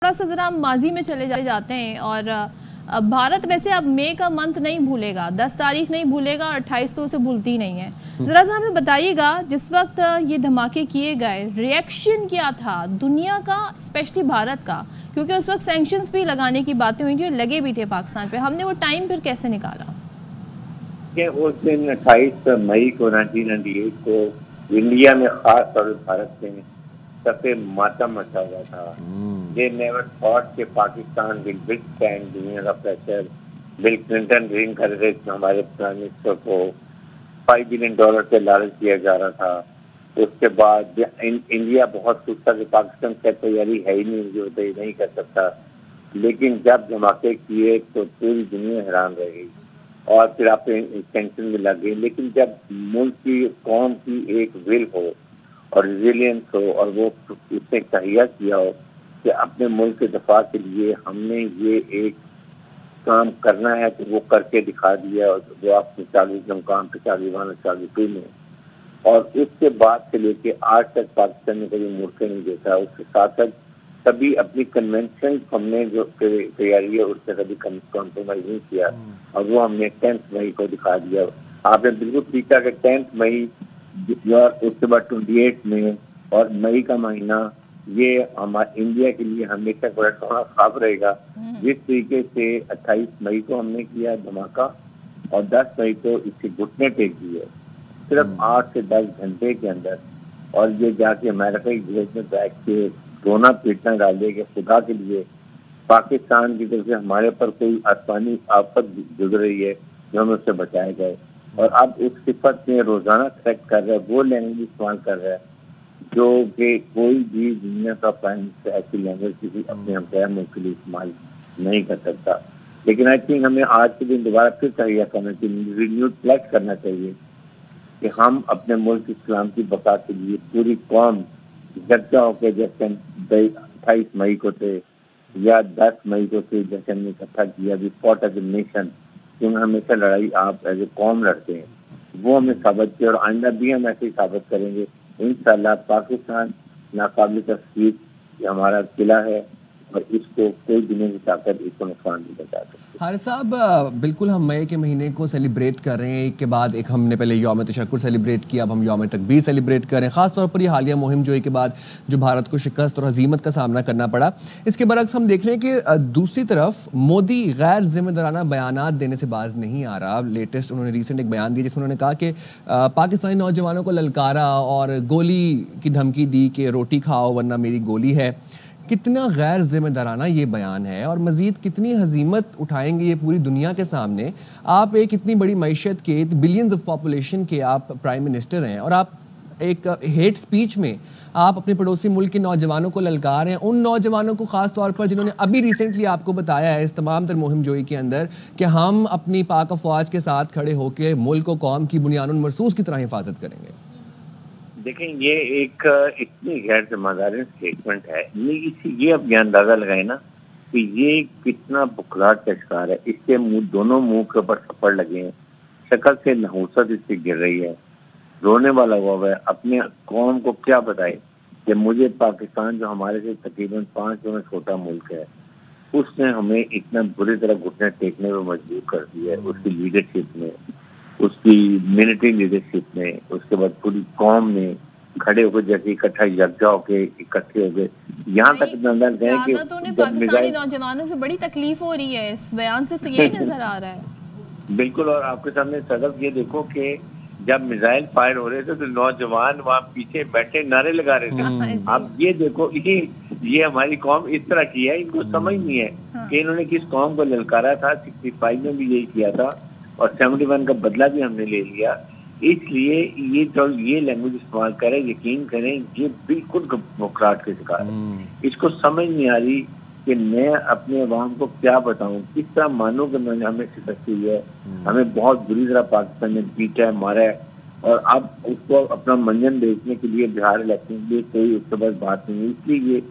थोड़ा सा जरा हम माजी में चले जाते हैं और भारत वैसे अब मई का मंथ नहीं भूलेगा, 10 तारीख नहीं भूलेगा और 28 तो उसे भूलती नहीं है। जरा सा हमें बताइएगा, जिस वक्त ये धमाके किए गए रिएक्शन क्या था दुनिया का, स्पेशली भारत का, क्योंकि उस वक्त सैंक्शंस भी लगाने की बातें हुई थी और लगे भी थे पाकिस्तान पे। हमने वो टाइम फिर कैसे निकाला? उस दिन 28 मई को 1998 को इंडिया में, खास तौर पर भारत में सबसे मातम मचा हुआ था। दे नेवर थॉट कि पाकिस्तान विल विथस्टैंड दुनिया का प्रेशर। बिल क्लिंटन ड्रीम कर रहे थे, हमारे प्राइम मिनिस्टर को $5 बिलियन से लालच दिया जा रहा था। उसके बाद इंडिया बहुत खुश था कि पाकिस्तान की तैयारी है ही नहीं, जो नहीं कर सकता। लेकिन जब धमाके किए तो पूरी दुनिया हैरान रह गई और फिर आप टेंशन में लग गए। लेकिन जब मुल्क की, कौम की एक विल हो और रिजिलियंस हो और वो उसने तहिया किया हो कि अपने मुल्क के दफा के लिए हमने ये एक काम करना है, तो वो करके दिखा दिया। जो आप 40 मुकाम पे 41 में, और उसके बाद से लेके आज तक पाकिस्तान ने कभी मुड़ के नहीं देखा। उसके साथ साथ कभी अपनी कन्वेंशन हमने जो तैयारी है उससे कभी कॉम्प्रोमाइज नहीं किया, और वो हमने 10 मई को दिखा दिया। आपने बिल्कुल पूछा कि 10 मई और उसके बाद 28 में और मई का महीना, ये हमारे इंडिया के लिए हमेशा बड़ा खाब रहेगा। जिस तरीके से 28 मई को हमने किया धमाका और 10 मई को इसके घुटने टेक दिए सिर्फ 8 से 10 घंटे के अंदर, और ये जाके अमेरिका की जेल में बैठ के रोना पीटना डाल दिया कि खुदा के लिए पाकिस्तान की तरफ से हमारे पर कोई आसमानी आफत गुजर रही है जो हमें उससे बचाए गए। और अब उस सिफत में रोजाना करेक्ट कर रहा है, वो लैंग्वेज इस्तेमाल कर रहा है जो कि कोई भी दुनिया का प्राइम मिनिस्टर ऐसी लैंग्वेज किसी अपने हमसाया मुल्क के लिए इस्तेमाल नहीं कर सकता। लेकिन आई थिंक हमें आज के दिन दोबारा फिर तैयार करना चाहिए, रिन्यूड फ्लैक्स करना चाहिए कि हम अपने मुल्क की इस्लाम की बका के लिए पूरी कौम इकट्ठा होकर, जैसे 28 मई को थे या 10 मई को थे, जैसे हमने इकट्ठा किया भी फॉट एज ए नेशन, क्योंकि हमेशा लड़ाई आप एज ए कौम लड़ते हैं, वो हमें साबित किया और आइंदा भी हम ऐसे ही साबित करेंगे इंशाल्लाह। पाकिस्तान नाकाबिल तस्वीर हमारा किला है और इसको कोई दुनिया की ताकत इसको नुकसान नहीं बचा सकती। हारिस साहब, बिल्कुल हम मई के महीने को सेलिब्रेट कर रहे हैं। एक के बाद एक हमने पहले यौम तशक्कुर सेलिब्रेट किया, अब हम यौम तकबीर सेलिब्रेट कर रहे हैं। ख़ासतौर पर ये हालिया मुहिम जोई के बाद जो भारत को शिकस्त और हजीमत का सामना करना पड़ा, इसके बरक्स हम देख रहे हैं कि दूसरी तरफ मोदी गैर जिम्मेदाराना बयानात देने से बाज नहीं आ रहा। लेटेस्ट उन्होंने रिसेंट एक बयान दिया जिसमें उन्होंने कहा कि पाकिस्तानी नौजवानों को ललकारा और गोली की धमकी दी कि रोटी खाओ वरना मेरी गोली है। कितना गैर जिम्मेदाराना ये बयान है और मज़ीद कितनी हजीमत उठाएंगे ये पूरी दुनिया के सामने। आप एक इतनी बड़ी मईशत के, बिलियंस ऑफ पॉपुलेशन के आप प्राइम मिनिस्टर हैं और आप एक हेट स्पीच में आप अपने पड़ोसी मुल्क के नौजवानों को ललकार हैं, उन नौजवानों को ख़ास तौर पर जिन्होंने अभी रिसेंटली आपको बताया है इस तमाम तर मुहिम जोई के अंदर कि हम अपनी पाक अफवाज के साथ खड़े होकर मुल्क और कौम की बुनियानुन मरसूस की तरह हिफाजत करेंगे। देखें, ये एक इतनी गैर जिम्मेदारी स्टेटमेंट है। ये अब ये अंदाजा लगाए ना कि ये कितना बुखलाहट का शिकार है। इसके दोनों मुंह के ऊपर थप्पड़ लगे हैं, शक्ल से नहुसत इससे गिर रही है, रोने वाला हुआ है। अपने कौम को क्या बताए कि मुझे पाकिस्तान जो हमारे से तकरीबन 5 गुना छोटा मुल्क है, उसने हमें इतना बुरी तरह घुटने टेकने में मजबूर कर दिया है। उसकी लीडरशिप में, उसकी मिलिट्री लीडरशिप में, उसके बाद पूरी कौम ने खड़े होकर जैसे इकट्ठा यकजा होकर इकट्ठे हो गए। यहाँ तक गए कि पाकिस्तानी नौजवानों से बड़ी तकलीफ हो रही है इस बयान से, तो यही नजर आ रहा है। बिल्कुल। और आपके सामने सदफ ये देखो कि जब मिसाइल फायर हो रहे थे तो नौजवान वहाँ पीछे बैठे नारे लगा रहे थे। अब ये देखो, ये हमारी कौम इस तरह की है, इनको समझ नहीं है कि इन्होंने किस कौम को ललकारा था। 65 में भी यही किया था और 71 का बदला भी हमने ले लिया। इसलिए ये जो ये लैंग्वेज इस्तेमाल करें, यकीन करें ये बिल्कुल बुखलाहट के शिकार है। इसको समझ नहीं आ रही कि मैं अपने अवाम को क्या बताऊं, किस तरह मानूं कि मैंने हमें शिकस्त हुई है, हमें बहुत बुरी तरह पाकिस्तान ने पीटा है, मारा है, और अब उसको अपना मंजन बेचने के लिए बिहार इलेक्शन के लिए कोई उसके पास बात नहीं है। इसलिए ये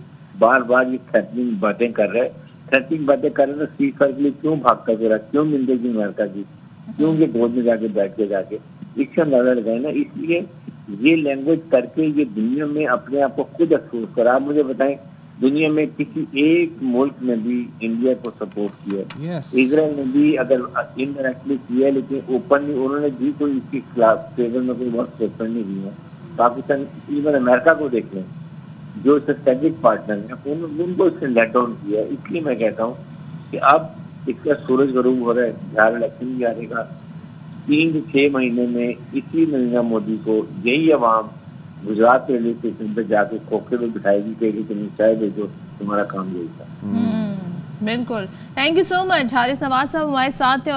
बार बार ये थ्रेटनिंग बातें कर रहे हैं। थ्रेटनिंग बातें कर रहे हैं तो सीट के लिए क्यों भागता फिरा, क्यों मिलेगी अमेरिका की, क्यों ये गोद में जाके बैठ के जाके इससे अंदाजा लगाए ना। इसलिए ये लैंग्वेज करके ये दुनिया में अपने आप को खुद अफसोस करा। आप मुझे बताएं दुनिया में किसी एक मुल्क ने भी इंडिया को सपोर्ट किया। इजराइल ने भी अगर इनडायरेक्टली किया, लेकिन ओपनली उन्होंने भी कोई इसके खिलाफ फेवर में कोई वर्क स्टेटमेंट नहीं दिया। पाकिस्तान, इवन अमेरिका को देख लें जो स्ट्रेटेजिक पार्टनर है, उनको इसने लेट डाउन किया। इसलिए मैं कहता हूँ कि अब इसका सूरज गरूब हो रहा है, बिहार इलेक्शन भी आएगा 3 से 6 महीने में। इसी नरेंद्र मोदी को यही आवाम गुजरात रेलवे स्टेशन पे जाके खोखे में बिठाएगी कि तुम चाय भेजो, तुम्हारा काम यही था। बिल्कुल, thank you so much. Haris Nawaz साहब हमारे साथ थे।